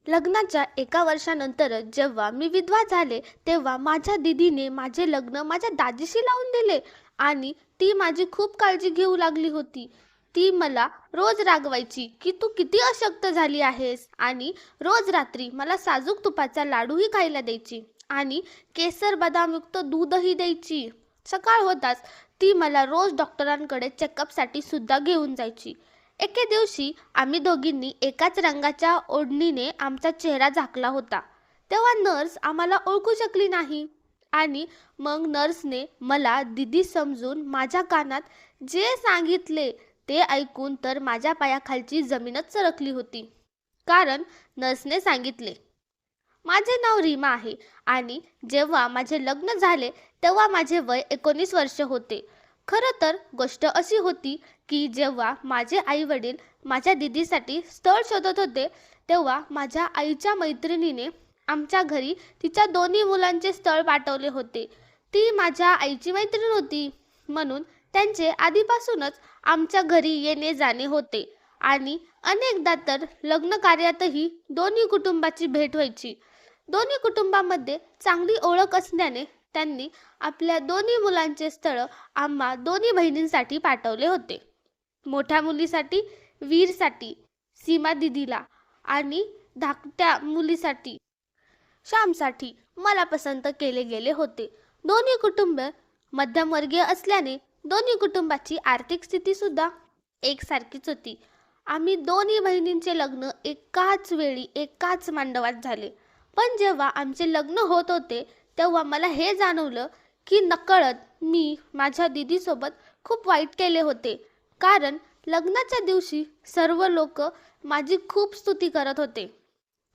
लग्नाच्या एका वर्षानंतरच जेव्हा मी विधवा झाले, तेव्हा माझ्या दीदीने माझे लग्न माझ्या दाजीशी लावून दिले आणि ती माझी खूप काळजी घेऊ लागली होती. ती मला रोज रागवायची की तू किती अशक्त झाली आहेस आणि रोज रात्री मला साजूक तुपाचा लाडूही खायला द्यायची आणि केसर बदामयुक्त दूधही द्यायची. सकाळ होताच ती मला रोज डॉक्टरांकडे चेकअपसाठी सुद्धा घेऊन जायची. एके दिवशी आम्ही दोघींनी एकाच रंगाच्या ओढणीने आमचा चेहरा झाकला होता. तेव्हा नर्स आम्हाला ओळखू शकली नाही आणि मग नर्सने मला दीदी समजून माझ्या कानात जे सांगितले ते ऐकून तर माझ्या पायाखालची जमीनच सरकली होती. कारण नर्सने सांगितले, माझे नाव रीमा आहे आणि जेव्हा माझे लग्न झाले तेव्हा माझे वय 19 वर्ष होते. खरं तर गोष्ट अशी होती की जेव्हा माझे आई वडील माझ्या दीदीसाठी स्थळ शोधत होते तेव्हा माझ्या आईच्या मैत्रिणीने आमच्या घरी तिच्या दोन्ही मुलांचे स्थळ पाठवले होते. ती माझ्या आईची मैत्रीण होती म्हणून त्यांचे आधीपासूनच आमच्या घरी येणे जाणे होते आणि अनेकदा तर लग्न कार्यातही दोन्ही कुटुंबाची भेट व्हायची. दोन्ही कुटुंबामध्ये चांगली ओळख असल्याने त्यांनी आपल्या दोन्ही मुलांचे स्थळ आम्हा दोन्ही बहिणींसाठी पाठवले होते. मोठ्या मुलीसाठी वीरसाठी सीमा दिदीला आणि धाकट्या मुलीसाठी श्यामसाठी मला पसंत केले गेले होते. दोन्ही कुटुंब मध्यमवर्गीय असल्याने दोन्ही कुटुंबाची आर्थिक स्थिती सुद्धा एकसारखीच होती. आम्ही दोन्ही बहिणींचे लग्न एकाच वेळी एकाच मंडपात झाले. पण जेव्हा आमचे लग्न होत होते तेव्हा मला हे जाणवलं की नकळत मी माझ्या दीदीसोबत खूप वाईट केले होते. कारण लग्नाच्या दिवशी सर्व लोक माझी खूप स्तुती करत होते.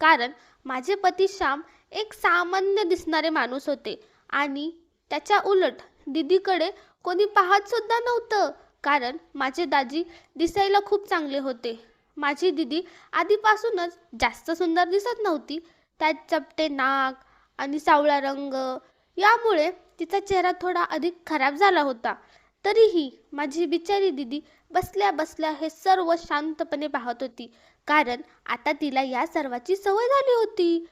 कारण माझे पती श्याम एक सामान्य दिसणारे माणूस होते आणि त्याच्या उलट दीदीकडे कोणी पाहत सुद्धा नव्हतं. कारण माझे दाजी दिसायला खूप चांगले होते. माझी दीदी आधीपासूनच जास्त सुंदर दिसत नव्हती. त्यात चपटे नाक आणि सावळा रंग यामुळे तिचा चेहरा थोडा अधिक खराब झाला होता. तरीही माझी बिचारी दीदी बसल्या बसल्या हे सर्व शांतपणे पाहत होती. कारण आता तिला या सर्वाची सवय झाली होती.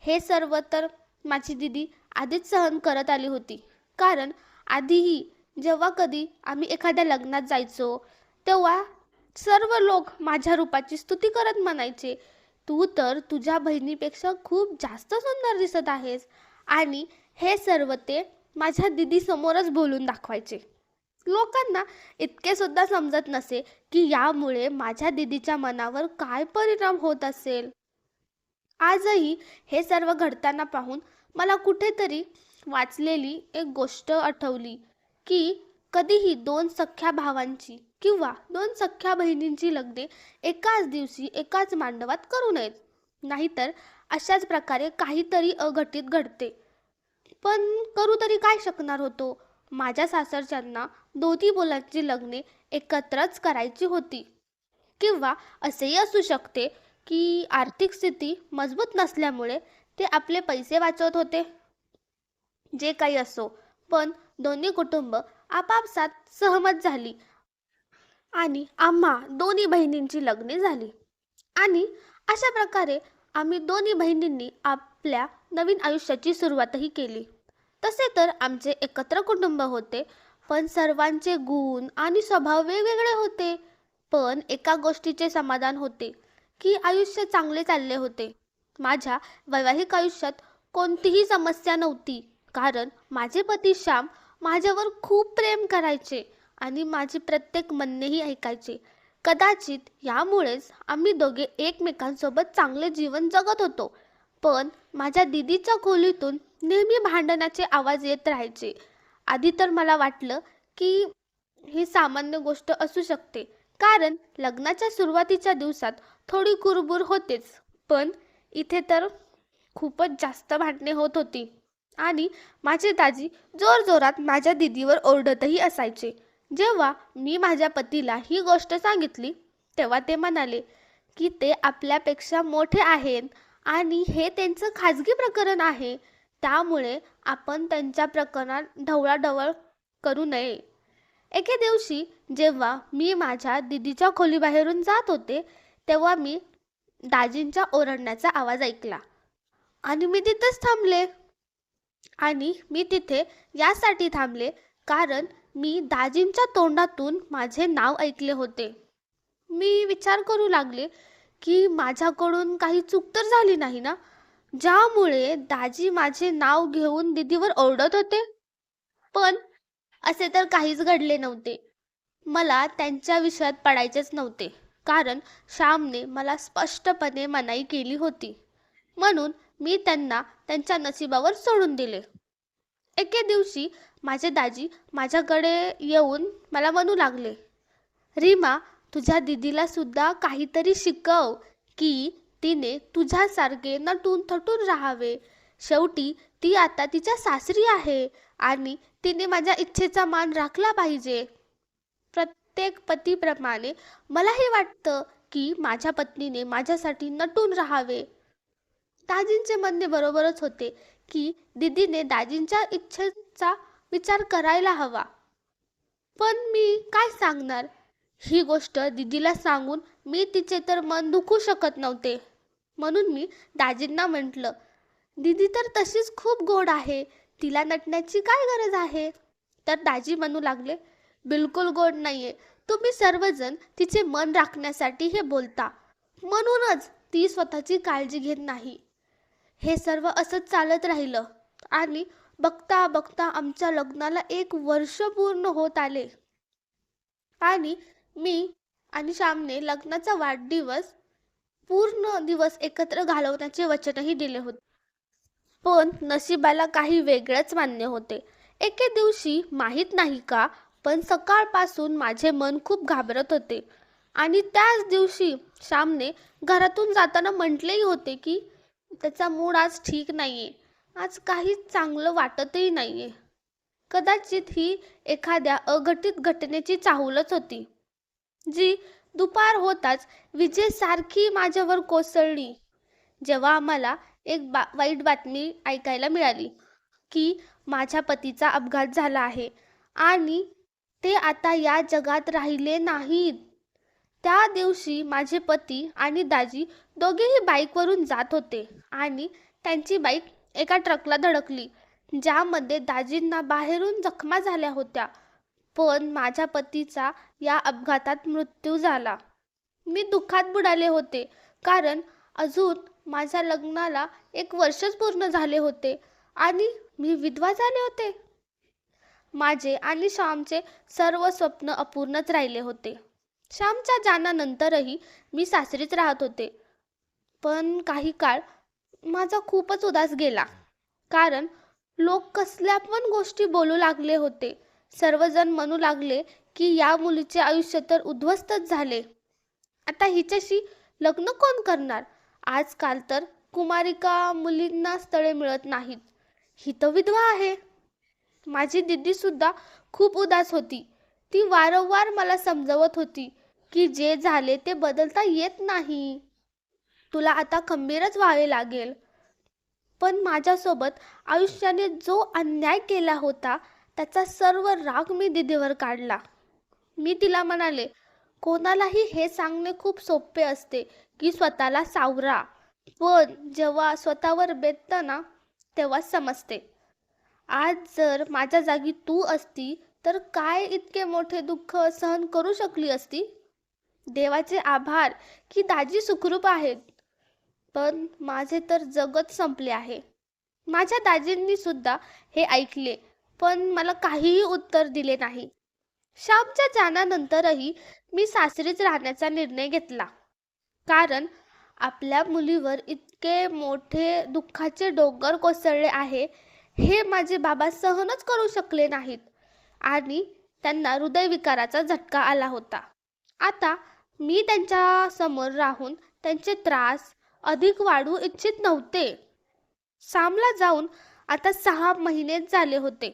हे सर्व तर माझी दीदी आधीच सहन करत आली होती. कारण आधीही जेव्हा कधी आम्ही एखाद्या लग्नात जायचो तेव्हा सर्व लोक माझ्या रूपाची स्तुती करत म्हणायचे, तू तर तुझ्या बहिणीपेक्षा खूप जास्त सुंदर दिसत आहेस. आणि हे सर्व ते माझ्या दीदीसमोरच बोलून दाखवायचे. लोकांना इतके सुद्धा समजत नसे की यामुळे माझ्या दीदीच्या मनावर काय परिणाम होत असेल. आजही हे सर्व घडताना पाहून मला कुठेतरी वाचलेली एक गोष्ट आठवली की कधीही दोन सख्ख्या भावांची किंवा दोन सख्ख्या बहिणींची लग्ने एकाच दिवशी एकाच मांडवात करू नयेत. नाहीतर अशाच प्रकारे काहीतरी अघटित घडते. पण करू तरी काय शकणार होतो. माझ्या सासरच्यांना दोन्ही मुलांची लग्ने एकत्रच करायची होती. किंवा असेही असू शकते की आर्थिक स्थिती मजबूत नसल्यामुळे ते आपले पैसे वाचवत होते. जे काही असो, पण दोन्ही कुटुंब आपापसात सहमत झाली आणि आम्हा दोन्ही बहिणींची लग्ने झाली. आणि अशा प्रकारे आम्ही दोन्ही बहिणींनी आपल्या नवीन आयुष्याची सुरुवातही केली. तसे तर आमचे एकत्र कुटुंब होते, पण सर्वांचे गुण आणि स्वभाव वेगवेगळे होते. पण एका गोष्टीचे समाधान होते की आयुष्य चांगले चालले होते. माझ्या वैवाहिक आयुष्यात कोणतीही समस्या नव्हती. कारण माझे पती श्याम माझ्यावर खूप प्रेम करायचे आणि माझी प्रत्येक म्हणणेही ऐकायचे. कदाचित यामुळेच आम्ही दोघे एकमेकांसोबत चांगले जीवन जगत होतो. पण माझ्या दीदीच्या खोलीतून नेहमी भांडणाचे आवाज येत राहायचे. आधी तर मला वाटलं की ही सामान्य गोष्ट असू शकते. कारण लग्नाच्या सुरुवातीच्या दिवसात थोडी कुरबुर होतेच. पण इथे तर खूपच जास्त भांडणे होत होती आणि माझे दाजी जोरजोरात माझ्या दीदीवर ओरडतही असायचे. जेव्हा मी माझ्या पतीला ही गोष्ट सांगितली तेव्हा ते म्हणाले की ते आपल्यापेक्षा मोठे आहेत आणि हे त्यांचं खाजगी प्रकरण आहे. त्यामुळे आपण त्यांच्या प्रकरणात ढवळाढवळ करू नये. एके दिवशी जेव्हा मी माझ्या दीदीच्या खोलीबाहेरून जात होते तेव्हा मी दाजींच्या ओरडण्याचा आवाज ऐकला आणि मी तिथेच थांबले. आणि मी तिथे यासाठी थांबले कारण मी दाजींच्या तोंडातून माझे नाव ऐकले होते. मी विचार करू लागले की माझ्याकडून काही चूक तर झाली नाही ना, ज्यामुळे दाजी माझे नाव घेऊन दीदीवर ओरडत होते. पण असे तर काहीच घडले नव्हते. मला त्यांच्या विषयात पडायचेच नव्हते, कारण श्यामने मला स्पष्टपणे मनाई केली होती. म्हणून मी त्यांना त्यांच्या नशिबावर सोडून दिले. एके दिवशी माझे दाजी माझ्याकडे येऊन मला म्हणू लागले, रीमा, तुझ्या दीदीला सुद्धा काहीतरी शिकव की तिने तुझ्यासारखे नटून थटून राहावे. शेवटी ती आता तिच्या सासरी आहे आणि तिने माझ्या इच्छेचा मान राखला पाहिजे. प्रत्येक पतीप्रमाणे मलाही वाटतं की माझ्या पत्नीने माझ्यासाठी नटून राहावे. दाजींचे म्हणणे बरोबरच होते की दीदीने दाजींच्या इच्छेचा विचार करायला हवा. पण मी काय सांगणार? ही गोष्ट दीदीला सांगून मी तिचे तर मन दुखू शकत नव्हते. म्हणून मी दाजींना म्हटलं, दीदी तर तशीच खूप गोड आहे, तिला नटण्याची काय गरज आहे? तर दाजी म्हणू लागले, बिलकुल गोड नाहीये. तुम्ही सर्वजण तिचे मन राखण्यासाठी हे बोलता, म्हणूनच ती स्वतःची काळजी घेत नाही. हे सर्व असंच चालत राहिलं आणि बघता बघता आमच्या लग्नाला 1 वर्ष पूर्ण होत आले. आणि मी आणि श्यामने लग्नाचा वाढदिवस पूर्ण दिवस एकत्र घालवण्याचे वचनही दिले होते. पण नशिबाला काही वेगळेच मान्य होते. एके दिवशी माहीत नाही का, पण सकाळपासून माझे मन खूप घाबरत होते. आणि त्याच दिवशी श्यामने घरातून जाताना म्हटलेही होते की त्याचा मूड आज ठीक नाहीये, आज काही चांगलं वाटतही नाहीये. कदाचित ही एखाद्या अघटित घटनेची चाहूलच होती, जी दुपार होताच विजेसारखी माझ्यावर कोसळली. जेव्हा आम्हाला एक वाईट बातमी ऐकायला मिळाली की माझ्या पतीचा अपघात झाला आहे आणि ते आता या जगात राहिले नाहीत. त्या दिवशी माझे पती आणि दाजी दोघेही बाईकवरून जात होते आणि त्यांची बाईक एका ट्रकला धडकली, ज्यामध्ये दाजींना बाहेरून जखमा झाल्या होत्या. पण माझ्या पतीचा या अपघातात मृत्यू झाला. मी दुःखात बुडाले होते, कारण अजून माझ्या लग्नाला 1 वर्षच पूर्ण झाले होते आणि मी विधवा झाले होते. माझे आणि श्यामचे सर्व स्वप्न अपूर्णच राहिले होते. श्यामच्या जाण्यानंतरही मी सासरीच राहत होते. पण काही काळ माझा खूपच उदास गेला, कारण लोक कसल्या पण गोष्टी बोलू लागले होते. सर्वजण म्हणू लागले की या मुलीचे आयुष्य तर उद्ध्वस्तच झाले. आता हिच्याशी लग्न कोण करणार? आजकाल तर कुमारिका मुलींना स्थळे मिळत नाहीत. ही तर विधवा आहे. माझी दीदी सुद्धा खूप उदास होती. ती वारंवार मला समजवत होती की जे झाले ते बदलता येत नाही, तुला आता खंबीरच व्हावे लागेल. पण माझ्यासोबत आयुष्याने जो अन्याय केला होता त्याचा सर्व राग मी दीदीवर काढला. मी तिला म्हणाले, कोणालाही हे सांगणे खूप सोपे असते की स्वतःला सावरा, पण जेव्हा स्वतःवर बेततं ना, तेव्हा समजते. आज जर माझ्या जागी तू असती तर काय इतके मोठे दुःख सहन करू शकली असती? देवाचे आभार की दाजी सुखरूप आहेत, पण माझे तर जगत संपले आहे. माझ्या दाजींनी सुद्धा हे ऐकले, पण मला काहीही उत्तर दिले नाही. श्यामच्या जाण्यानंतरही मी सासरीच राहण्याचा निर्णय घेतला, कारण आपल्या मुलीवर इतके मोठे दुःखाचे डोंगर कोसळले आहे हे माझे बाबा सहनच करू शकले नाहीत आणि त्यांना हृदयविकाराचा झटका आला होता. आता मी त्यांच्या समोर राहून त्यांचे त्रास अधिक वाढवू इच्छित नव्हते. श्यामला जाऊन आता 6 महिनेच झाले होते,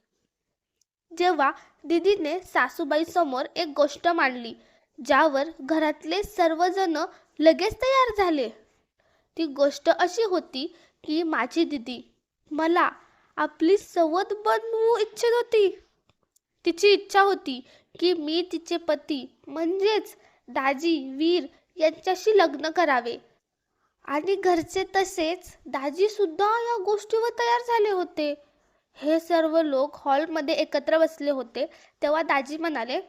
जेव्हा दीदीने सासूबाई समोर एक गोष्ट मांडली, ज्यावर घरातले सर्वजण लगेच तयार झाले. ती गोष्ट अशी होती की माझी दीदी मला आपली सवत बनवू इच्छित होती. तिची इच्छा होती की मी तिचे पती म्हणजेच दाजी वीर यांच्याशी लग्न करावे आणि घरचे तसेच दाजी सुद्धा या गोष्टीवर तयार झाले होते. हे सर्व लोक हॉलमध्ये एकत्र बसले होते. तेव्हा दाजी म्हणाले,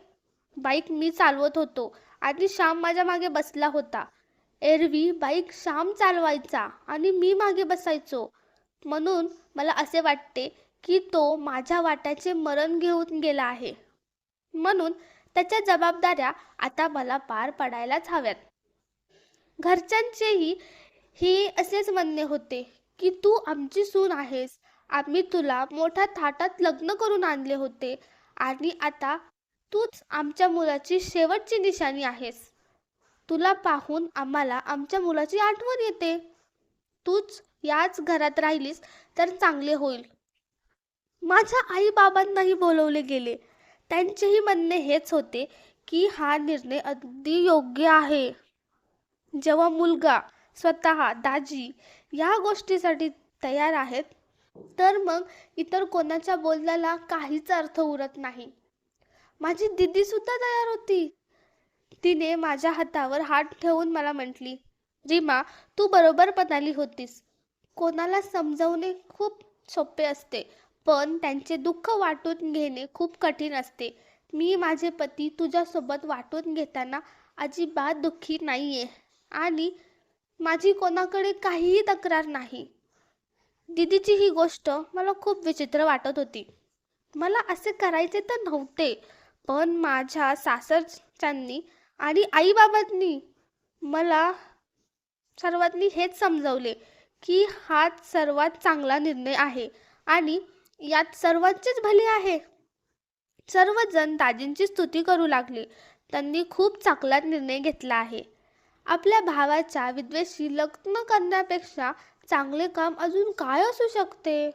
बाईक मी चालवत होतो आणि श्याम माझ्या मागे बसला होता. एरवी बाईक श्याम चालवायचा आणि मी मागे बसायचो. म्हणून मला असे वाटते की तो माझ्या वाट्याचे मरण घेऊन गेला आहे. म्हणून त्याच्या जबाबदाऱ्या आता मला पार पडायलाच हव्यात. घरच्यांचेही हे असेच म्हणणे होते की तू आमची सून आहेस. आम्ही तुला मोठ्या थाटात लग्न करून आणले होते आणि आता तूच आमच्या मुलाची शेवटची निशाणी आहेस. तुला पाहून आम्हाला आमच्या मुलाची आठवण येते. तूच याच घरात राहिलीस तर चांगले होईल. माझ्या आई बाबांनाही बोलवले गेले. त्यांचेही म्हणणे हेच होते की हा निर्णय अगदी योग्य आहे. जेव्हा मुलगा स्वतः दाजी या गोष्टीसाठी तयार आहेत, तर मग इतर कोणाच्या बोलण्याला काहीच अर्थ उरत नाही. माझी दीदी सुद्धा तयार होती. तिने माझ्या हातावर हात ठेवून मला म्हटली, रीमा, तू बरोबर म्हणाली होतीस. कोणाला समजावणे खूप सोपे असते, पण त्यांचे दुःख वाटून घेणे खूप कठीण असते. मी माझे पती तुझ्यासोबत वाटून घेताना अजिबात दुःखी नाहीये आणि माझी कोणाकडे काहीही तक्रार नाही. दीदीची ही गोष्ट मला खूप विचित्र वाटत होती. मला असे करायचे तर नव्हते, पण माझ्या सासरच्यांनी आणि आईबाबांनी मला सर्वांनी हेच समजावले की हाच सर्वात चांगला निर्णय आहे आणि यात सर्वांचेच भले आहे. सर्वजण दाजींची स्तुती करू लागले. त्यांनी खूप चांगला निर्णय घेतला आहे. आपल्या भावाच्या विधवेशी लग्न करण्यापेक्षा चांगले काम अजून काय असू शकते.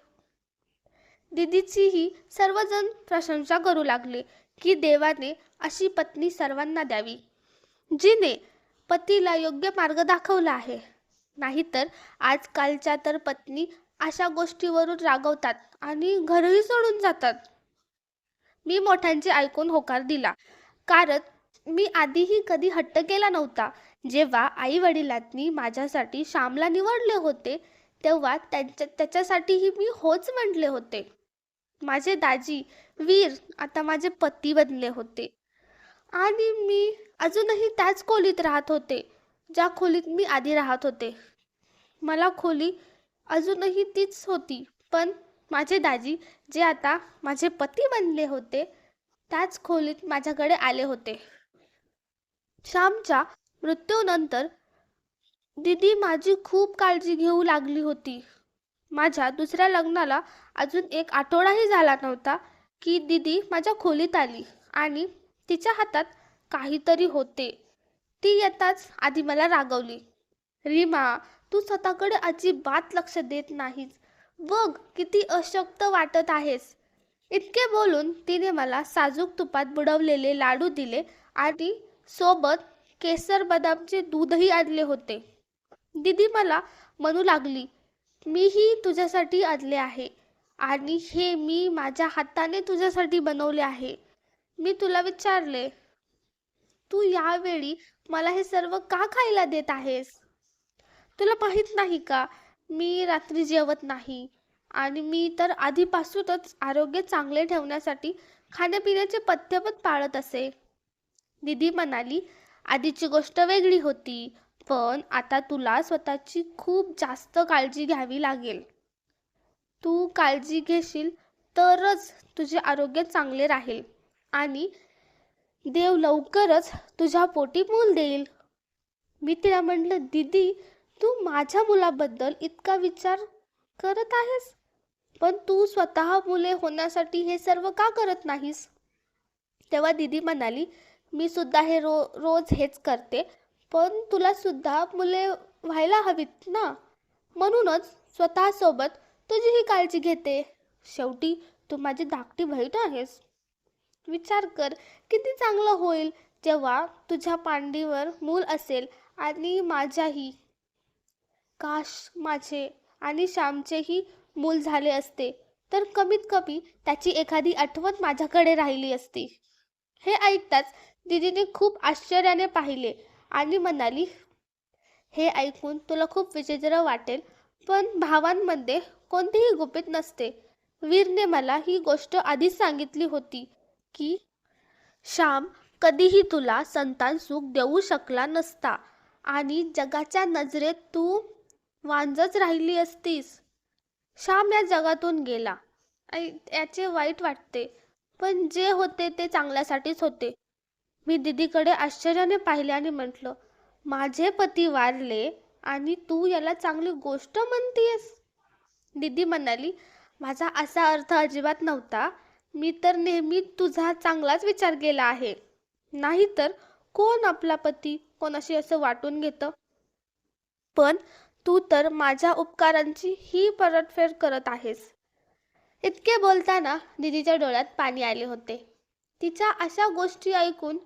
दीदीचीही सर्वजण प्रशंसा करू लागले की देवाने अशी पत्नी सर्वांना द्यावी, जिने पतीला योग्य मार्ग दाखवला आहे. नाहीतर आजकालच्या तर पत्नी अशा गोष्टीवरून रागवतात आणि घरही सोडून जातात. मी मोठ्यांचे ऐकून होकार दिला, कारण मी आधीही कधी हट्ट केला नव्हता. जेव्हा आई वडिलांनी माझ्यासाठी श्यामला निवडले होते, तेव्हा त्याच्यासाठीही मी होच म्हटले होते. माझे दाजी वीर आता माझे पती बनले होते आणि मी अजूनही त्याच खोलीत राहत होते ज्या खोलीत मी आधी राहत होते. मला खोली अजूनही तीच होती, पण माझे दाजी जे आता माझे पती बनले होते त्याच खोलीत माझ्याकडे आले होते. श्यामच्या मृत्यूनंतर दीदी माझी खूप काळजी घेऊ लागली होती. माझ्या दुसऱ्या लग्नाला अजून एक आठवडाही झाला नव्हता की दीदी माझ्या खोलीत आली आणि तिच्या हातात काहीतरी होते. ती येताच आधी मला रागवली, रीमा, तू स्वतःकडे अजिबात लक्ष देत नाहीस. बघ किती अशक्त वाटत आहेस. इतके बोलून तिने मला साजूक तुपात बुडवलेले लाडू दिले आणि सोबत केसर बदामचे दूधही आणले होते. दीदी मला म्हणू लागली, मीही तुझ्यासाठी आणले आहे आणि हे मी माझ्या हाताने तुझ्यासाठी बनवले आहे. मी तुला विचारले, तू यावेळी मला हे सर्व का खायला देत आहेस? तुला माहित नाही का, मी रात्री जेवत नाही आणि मी तर आधीपासूनच आरोग्य चांगले ठेवण्यासाठी खाण्यापिण्याचे पथ्य पण पाळत असे. दीदी म्हणाली, आधीची गोष्ट वेगळी होती, पण आता तुला स्वतःची खूप जास्त काळजी घ्यावी लागेल. तू काळजी घेशील तरच तुझे आरोग्य चांगले राहील आणि देव लवकरच तुझ्या पोटी मूल देईल. मी तिला म्हटलं, दीदी, तू माझ्या मुलाबद्दल इतका विचार करत आहेस, पण तू स्वतः मुले होण्यासाठी हे सर्व का करत नाहीस? तेव्हा दीदी म्हणाली, मी सुद्धा हे रोज हेच करते, पण तुला सुद्धा मुले व्हायला हवीत ना, म्हणूनच स्वतःसोबत तुझीही काळजी घेते. शेवटी तू माझी धाकटी बहीण आहेस. विचार कर, किती चांगलं होईल जेव्हा तुझ्या पांडीवर मूल असेल आणि माझ्याही. काश माझे आणि श्यामचेही मूल झाले असते, तर कमीत कमी त्याची एखादी आठवण माझ्याकडे राहिली असती. हे ऐकताच दीदीने खूप आश्चर्याने पाहिले आणि म्हणाली, हे ऐकून तुला खूप विचित्र वाटेल, पण भावांमध्ये कोणतीही गुपित नसते. वीरने मला ही गोष्ट आधीच सांगितली होती की श्याम कधीही तुला संतान सुख देऊ शकला नसता आणि जगाच्या नजरेत तू वांजच राहिली असतीस. श्याम या जगातून गेला. याचे वाईट वाटते, पण जे होते ते चांगल्यासाठीच होते. मी दीदीकडे आश्चर्याने पाहिले आणि म्हटलं, माझे पती वारले आणि तू याला चांगली गोष्ट म्हणतीयस? दीदी म्हणाली, माझा असा अर्थ अजिबात नव्हता. मी तर नेहमी तुझा चांगलाच विचार केला आहे. नाहीतर कोण आपला पती कोणाशी असं वाटून घेतं? पण तू तर माझ्या उपकारांची ही परतफेड करत आहेस. इतके बोलताना दीदीच्या डोळ्यात पाणी आले होते. तिच्या अशा गोष्टी ऐकून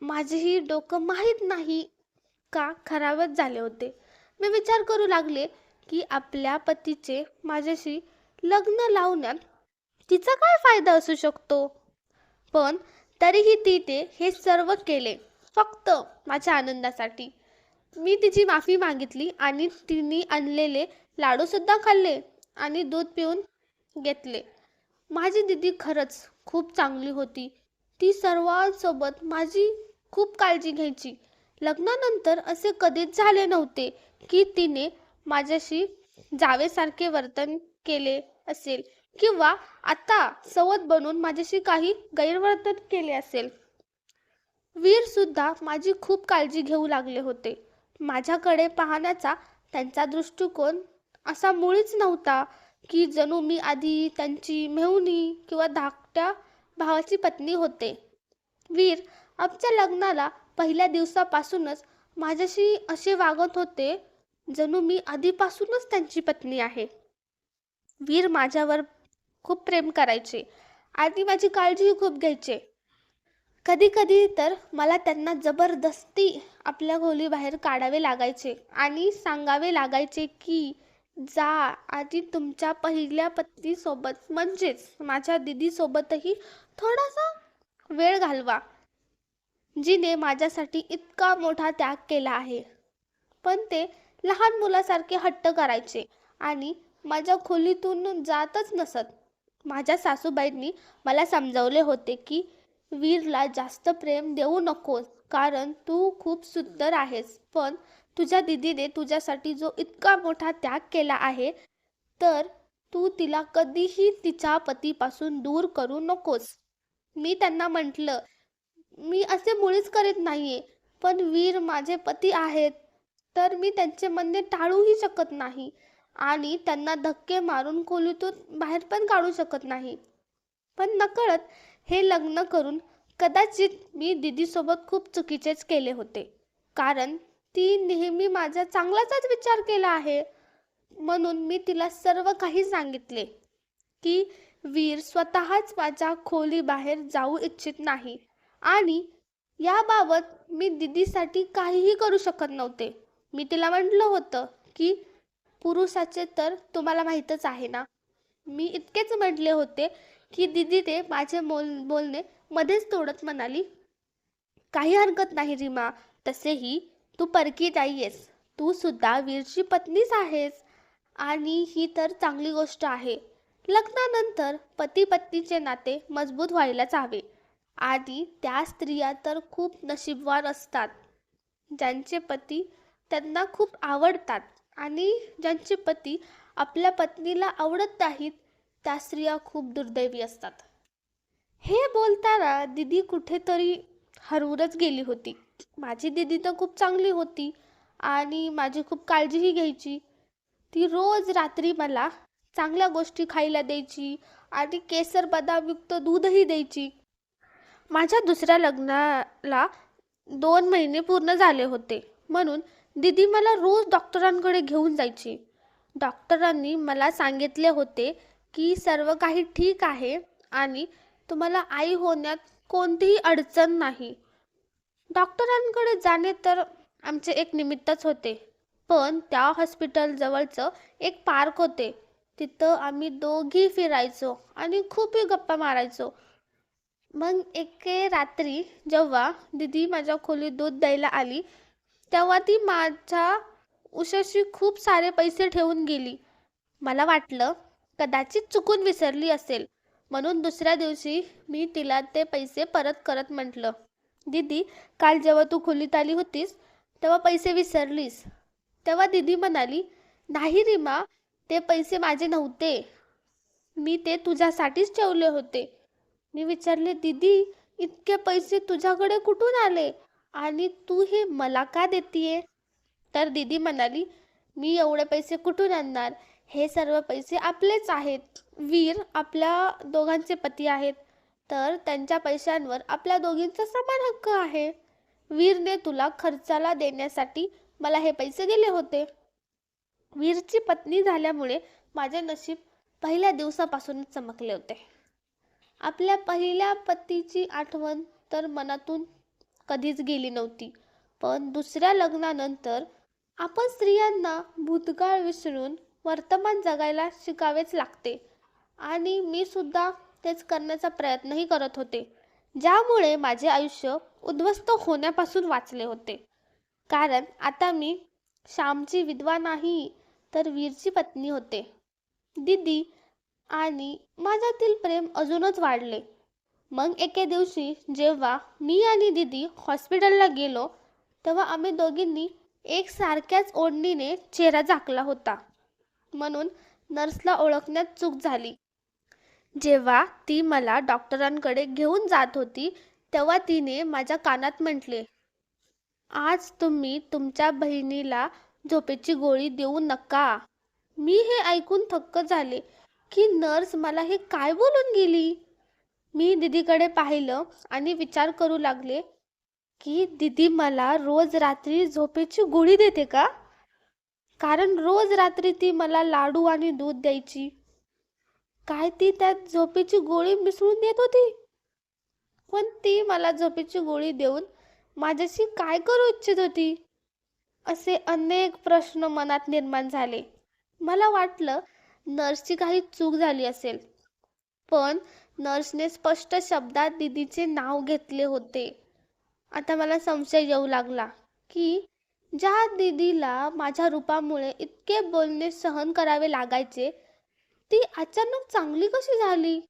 माझेही डोकं माहीत नाही का खराबच झाले होते. मी विचार करू लागले की आपल्या पतीचे माझ्याशी लग्न लावण्यात तिचा काय फायदा असू शकतो. पण तरीही तिने हे सर्व केले फक्त माझ्या आनंदासाठी. मी तिची माफी मागितली आणि तिने आणलेले लाडू सुद्धा खाल्ले आणि दूध पिऊन घेतले. माझी दीदी खरंच खूप चांगली होती. ती सर्वांसोबत माझी खूप काळजी घ्यायची. लग्नानंतर असे कधीच झाले नव्हते की तिने माझ्याशी जावेसारखे वर्तन केले असेल किंवा आता सवत बनून माझ्याशी काही गैरवर्तन केले असेल. वीर सुद्धा माझी खूप काळजी घेऊ लागले होते. माझ्याकडे पाहण्याचा त्यांचा दृष्टिकोन असा मुळीच नव्हता की जणू मी आधी त्यांची मेहुणी किंवा धाकट्या भावाची पत्नी होते. वीर आमच्या लग्नाला पहिल्या दिवसापासूनच माझ्याशी असे वागत होते जणू मी आधीपासूनच त्यांची पत्नी आहे. वीर माझ्यावर खूप प्रेम करायचे आणि माझी काळजीही खूप घ्यायचे. कधी कधी तर मला त्यांना जबरदस्ती आपल्या खोलीबाहेर काढावे लागायचे आणि सांगावे लागायचे की जा आधी तुमच्या पहिल्या पत्नीसोबत म्हणजेच माझ्या दीदीसोबतही थोडासा वेळ घालवा, जिने माझ्यासाठी इतका मोठा त्याग केला आहे. पण ते लहान मुलासारखे हट्ट करायचे आणि माझ्या खोलीतून जातच नसत. माझ्या सासूबाईंनी मला समजावले होते की वीरला जास्त प्रेम देऊ नकोस, कारण तू खूप सुंदर आहेस. पण तुझ्या दीदीने तुझ्यासाठी जो इतका मोठा त्याग केला आहे, तर तू तिला कधीही तिच्या पतीपासून दूर करू नकोस. मी त्यांना म्हटलं, मी असे मुळीच करीत नाहीये, पण वीर माझे पती आहेत, तर मी त्यांचे म्हणणे टाळूही शकत नाही आणि त्यांना धक्के मारून खोलीतून बाहेर पण काढू शकत नाही. पण नकळत हे लग्न करून कदाचित मी दीदीसोबत खूप चुकीचेच केले होते, कारण ती नेहमी माझा चांगलाच विचार केला आहे. म्हणून मी तिला सर्व काही सांगितले की वीर स्वतःच माझ्या खोलीबाहेर जाऊ इच्छित नाही आणि याबाबत मी दीदीसाठी काहीही करू शकत नव्हते. मी तिला म्हटलं होतं की पुरुषाचे तर तुम्हाला माहीतच आहे ना. मी इतकेच म्हटले होते की दीदी ते माझे बोलणे मध्येच तोडत म्हणाली, काही हरकत नाही रीमा, तसेही तू परकी नाहीयेस, तू सुद्धा वीरची पत्नीच आहेस आणि ही तर चांगली गोष्ट आहे. लग्नानंतर पती पत्नीचे नाते मजबूत व्हायलाच हवे आणि त्या स्त्रिया तर खूप नशीबवान असतात ज्यांचे पती त्यांना खूप आवडतात आणि ज्यांचे पती आपल्या पत्नीला आवडत नाहीत, त्या स्त्रिया खूप दुर्दैवी असतात. हे बोलताना दीदी कुठेतरी हरवूनच गेली होती. माझी दीदी तर खूप चांगली होती आणि माझी खूप काळजीही घ्यायची. ती रोज रात्री मला चांगल्या गोष्टी खायला द्यायची आणि केसर बदामयुक्त दूधही द्यायची. माझ्या दुसऱ्या लग्नाला 2 महिने पूर्ण झाले होते, म्हणून दीदी मला रोज डॉक्टरांकडे घेऊन जायची. डॉक्टरांनी मला सांगितले होते की सर्व काही ठीक आहे आणि तुम्हाला आई होण्यात कोणतीही अडचण नाही. डॉक्टरांकडे जाणे तर आमचे एक निमित्तच होते, पण त्या हॉस्पिटल जवळचं एक पार्क होते, तिथं आम्ही दोघी फिरायचो आणि खूपही गप्पा मारायचो. मग एके रात्री जेव्हा दीदी माझ्या खोलीत दूध द्यायला आली, तेव्हा ती माझ्या उशाशी खूप सारे पैसे ठेवून गेली. मला वाटलं कदाचित चुकून विसरली असेल, म्हणून दुसऱ्या दिवशी मी तिला ते पैसे परत करत म्हटलं, दीदी, काल जेव्हा तू खोलीत आली होतीस तेव्हा पैसे विसरलीस. तेव्हा दीदी म्हणाली, नाही रीमा, ते पैसे माझे नव्हते, मी ते तुझ्यासाठीच ठेवले होते. मी विचारले, दीदी, इतके पैसे तुझ्याकडे कुठून आले आणि तू हे मला का देतीये? तर दीदी म्हणाली, मी एवढे पैसे कुठून आणणार, हे सर्व पैसे आपलेच आहेत. वीर आपल्या दोघांचे पती आहेत, तर त्यांच्या पैशांवर आपल्या दोघींचा समान हक्क आहे. वीरने तुला खर्चाला देण्यासाठी मला हे पैसे दिले होते. वीरची पत्नी झाल्यामुळे माझे नशीब पहिल्या दिवसापासूनच चमकले होते. आपल्या पहिल्या पतीची आठवण तर मनातून कधीच गेली नव्हती, पण दुसऱ्या लग्नानंतर आपण स्त्रियांना भूतकाळ विसरून वर्तमान जगायला शिकावेच लागते, आणि मी सुद्धा तेच करण्याचा प्रयत्नही करत होते, ज्यामुळे माझे आयुष्य उद्ध्वस्त होण्यापासून वाचले होते. कारण आता मी श्यामची विधवा नाही, तर वीरची पत्नी होते. दीदी आणि माझ्यातील प्रेम अजूनच वाढले. मग एके दिवशी जेव्हा मी आणि दीदी हॉस्पिटलला गेलो, तेव्हा आम्ही दोघींनी एकसारख्याच ओढणीने चेहरा झाकला होता, म्हणून नर्सला ओळखण्यात चूक झाली. जेव्हा ती मला डॉक्टरांकडे घेऊन जात होती तेव्हा तिने माझ्या कानात म्हटले, आज तुम्ही तुमच्या बहिणीला झोपेची गोळी देऊ नका. मी हे ऐकून थक्क झाले की नर्स मला हे काय बोलून गेली. मी दीदीकडे पाहिलं आणि विचार करू लागले की दीदी मला रोज रात्री झोपेची गोळी देते का? कारण रोज रात्री ती मला लाडू आणि दूध द्यायची. काय ती त्यात झोपेची गोळी मिसळून देत होती? पण ती मला झोपेची गोळी देऊन माझ्याशी काय करू इच्छित होती? असे अनेक प्रश्न मनात निर्माण झाले. मला वाटलं नर्सची काही चूक झाली असेल, पण नर्सने स्पष्ट शब्दात दीदीचे नाव घेतले होते. आता मला संशय येऊ लागला की ज्या दीदीला माझ्या रूपामुळे इतके बोलणे सहन करावे लागायचे, ती अचानक चांगली कशी झाली?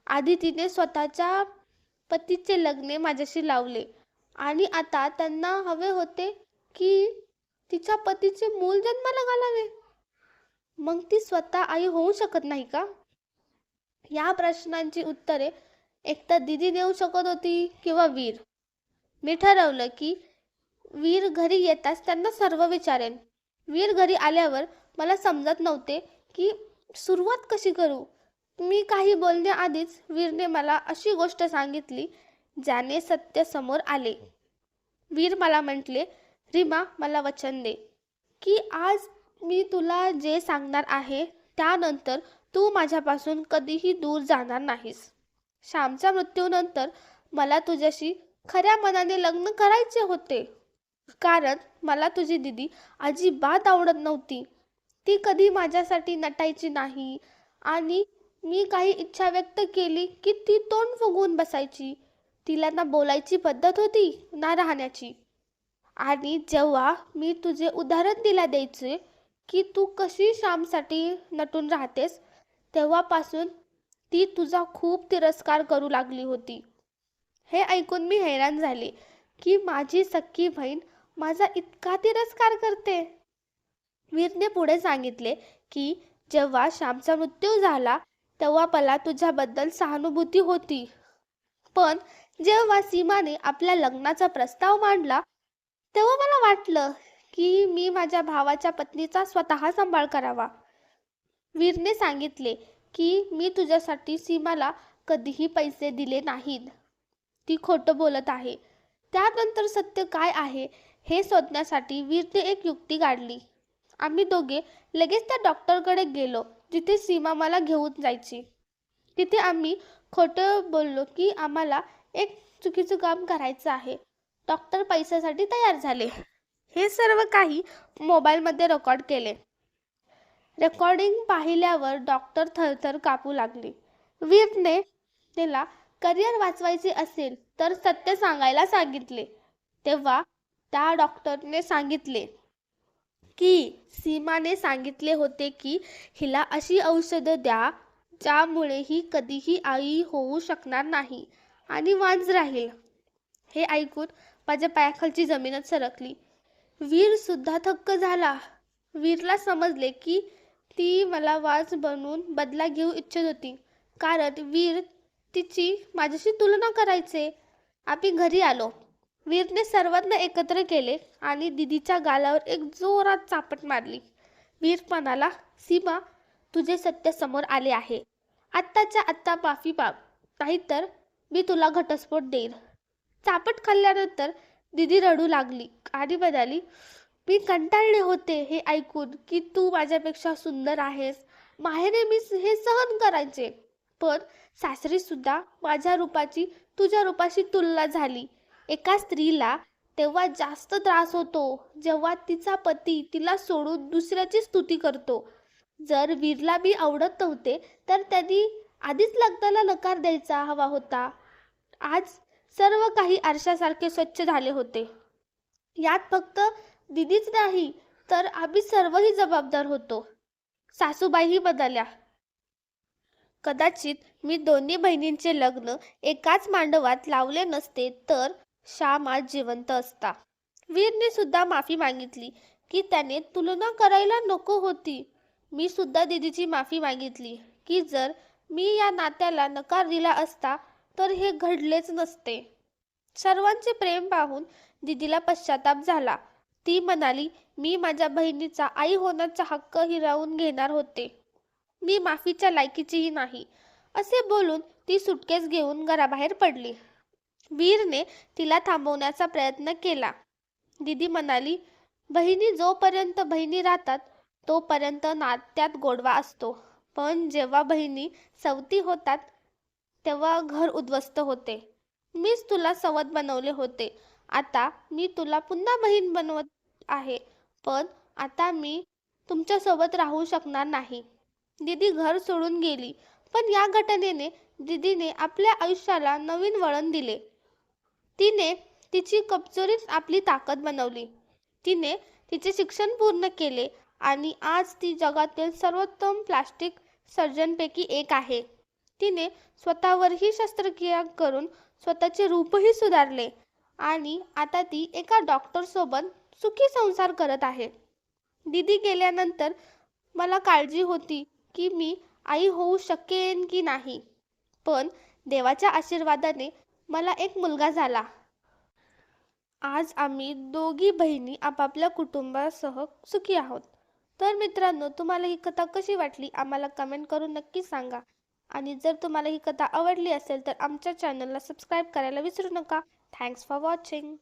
आधी तिने स्वतःच्या पतीचे लग्न माझ्याशी लावले आणि आता त्यांना हवे होते की तिच्या पतीचे मूल जन्माला घालावे. मग ती स्वतः आई होऊ शकत नाही का? या प्रश्नांची उत्तरे एकतर दीदी देऊ शकत होती किंवा वीर. मी ठरवलं की वीर घरी येताच त्यांना सर्व विचारेन. वीर घरी आल्यावर मला समजत नव्हते की सुरुवात कशी करू. मी काही बोलण्याआधीच वीरने मला अशी गोष्ट सांगितली ज्याने सत्य समोर आले. वीर मला म्हटले, रीमा, मला वचन दे की आज मी तुला जे सांगणार आहे त्यानंतर तू माझ्यापासून कधीही दूर जाणार नाहीस. श्यामच्या मृत्यूनंतर मला तुझ्याशी खऱ्या मनाने लग्न करायचे होते, कारण मला तुझी दीदी अजिबात आवडत नव्हती. ती कधी माझ्यासाठी नटायची नाही आणि मी काही इच्छा व्यक्त केली की ती तोंड फुगवून बसायची. तिला ना बोलायची पद्धत होती ना राहण्याची. आणि जेव्हा मी तुझे उदाहरण दिला द्यायचे की तू कशी श्यामसाठी नटून राहतेस, तेव्हापासून ती तुझा खूप तिरस्कार करू लागली होती. हे ऐकून मी हैराण झाले की माझी सख्खी बहीण माझा इतका तिरस्कार करते. वीरने पुढे सांगितले की जेव्हा श्यामचा मृत्यू झाला तेव्हा मला तुझ्याबद्दल सहानुभूती होती, पण जेव्हा सीमाने आपल्या लग्नाचा प्रस्ताव मांडला तेव्हा मला वाटलं की मी माझ्या भावाच्या पत्नीचा स्वतः सांभाळ करावा. वीरने सांगितले की मी तुझ्यासाठी सीमाला कधीही पैसे दिले नाहीत. ती खोटं बोलत आहे. त्यानंतर सत्य काय आहे हे शोधण्यासाठी वीरने एक युक्ती काढली. आम्ही दोघे लगेच त्या डॉक्टरकडे गेलो जिथे सीमा मला घेऊन जायची. तिथे आम्ही खोटं बोललो की आम्हाला एक चुकीचं काम करायचं आहे. डॉक्टर पैशासाठी तयार झाले. हे सर्व काही मोबाईलमध्ये रेकॉर्ड केले. रेकॉर्डिंग पाहिल्यावर डॉक्टर थरथर कापू लागले. वीरने तिला करिअर वाचवायचे असेल तर सत्य सांगायला सांगितले. तेव्हा त्या डॉक्टरने सांगितले की सीमाने सांगितले होते की हिला अशी औषधं द्या ज्यामुळे ही कधीही आई होऊ शकणार नाही आणि वांज राहील. हे ऐकून माझ्या पायाखालची जमीनच सरकली. वीर सुद्धा थक्क झाला. वीरला समजले की ती मला वाच बनवून बदला घेऊ इच्छित होती, कारण वीर तिची माझ्याशी तुलना करायचे. आम्ही घरी आलो. वीरने सर्वांना एकत्र केले आणि दिदीच्या गालावर एक जोरात चापट मारली. वीर म्हणाला, सीमा, तुझे सत्य समोर आले आहे. आत्ताच्या आत्ता माफी माग, नाहीतर मी तुला घटस्फोट देईन. चापट खाल्ल्यानंतर दिदी रडू लागली आणि म्हणाली, मी कंटाळले होते हे ऐकून की तू माझ्यापेक्षा सुंदर आहेस. माहेरे मी हे सहन करायचे, पण सासरी सुद्धा माझ्या रूपाची तुझ्या रूपाशी तुलना झाली. एका स्त्रीला तेव्हा जास्त त्रास होतो जेव्हा तिचा पती तिला सोडून दुसऱ्याची स्तुती करतो. जर वीरला मी आवडत नव्हते तर त्यांनी आधीच लग्नाला नकार द्यायचा हवा होता. आज सर्व काही आरशासारखे स्वच्छ झाले होते. यात फक्त दिदीच नाही तर आम्ही सर्वही जबाबदार होतो. सासूबाईही बदलल्या. कदाचित मी दोन्ही बहिणींचे लग्न एकाच मांडवात लावले नसते तर श्याम आज जिवंत असता. वीरने सुद्धा माफी मागितली की त्याने तुलना करायला नको होती. मी सुद्धा दिदीची माफी मागितली की जर मी या नात्याला नकार दिला असता तर हे घडलेच नसते. सर्वांचे प्रेम पाहून दिदीला पश्चाताप झाला. ती म्हणाली, मी माझ्या बहिणीचा आई होण्याचा हक्क हिरावून घेणार होते. मी माफीच्या लायकीचीही नाही. असे बोलून ती सुटकेस घेऊन घराबाहेर पडली. वीरने तिला थांबवण्याचा प्रयत्न केला. दिदी म्हणाली, बहिणी जोपर्यंत बहिणी राहतात तोपर्यंत नात्यात गोडवा असतो, पण जेव्हा बहिणी सवती होतात तेव्हा घर उद्ध्वस्त होते. मीच तुला सवत बनवले होते, आता मी तुला पुन्हा बहीण बनवत आहे, पण आता मी तुमच्यासोबत राहू शकणार नाही. दिदी घर सोडून गेली, पण या घटनेने दिदीने आपल्या आयुष्याला नवीन वळण दिले. तिने तिची कमजोरीच आपली ताकद बनवली. तिने तिचे शिक्षण पूर्ण केले आणि आज ती जगातील सर्वोत्तम प्लास्टिक सर्जनपैकी एक आहे. तिने स्वतःवरही शस्त्रक्रिया करून स्वतःचे रूपही सुधारले आणि आता ती एका डॉक्टरसोबत सुखी संसार करत आहे. दिदी गेल्यानंतर मला काळजी होती की मी आई होऊ शकेन की नाही, पण देवाच्या आशीर्वादाने मला एक मुलगा झाला. आज आम्ही दोघी बहिणी आपापल्या कुटुंबासह सुखी आहोत. तर मित्रांनो, तुम्हाला ही कथा कशी वाटली आम्हाला कमेंट करून नक्की सांगा. आणि जर तुम्हाला ही कथा आवडली असेल तर आमच्या चॅनलला सबस्क्राईब करायला विसरू नका. Thanks for watching.